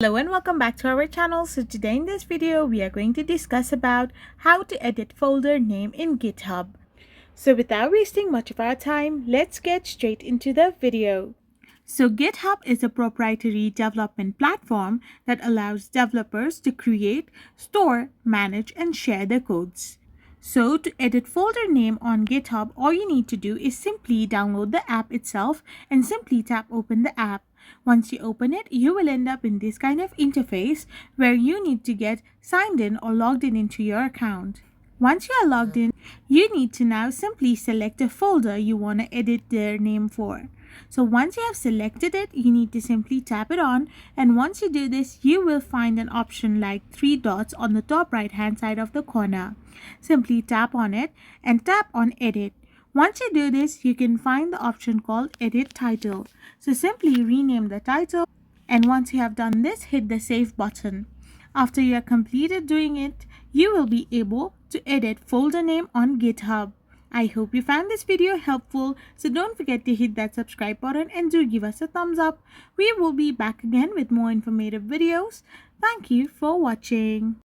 Hello and welcome back to our channel. So today in this video we are going to discuss about how to edit folder name in GitHub. So without wasting much of our time, let's get straight into the video. So GitHub is a proprietary development platform that allows developers to create, store, manage and share their codes. So to edit folder name on GitHub, all you need to do is simply download the app itself and simply tap open the app. Once you open it, you will end up in this kind of interface where you need to get signed in or logged in into your account. Once you are logged in, you need to now simply select a folder you want to edit their name for. So once you have selected it, you need to simply tap it on, and once you do this, you will find an option like 3 dots on the top right hand side of the corner. Simply tap on it and tap on edit. Once you do this, you can find the option called edit title. So simply rename the title, and once you have done this, hit the save button. After you have completed doing it, you will be able to edit folder name on GitHub. I hope you found this video helpful, so don't forget to hit that subscribe button and do give us a thumbs up. We will be back again with more informative videos. Thank you for watching.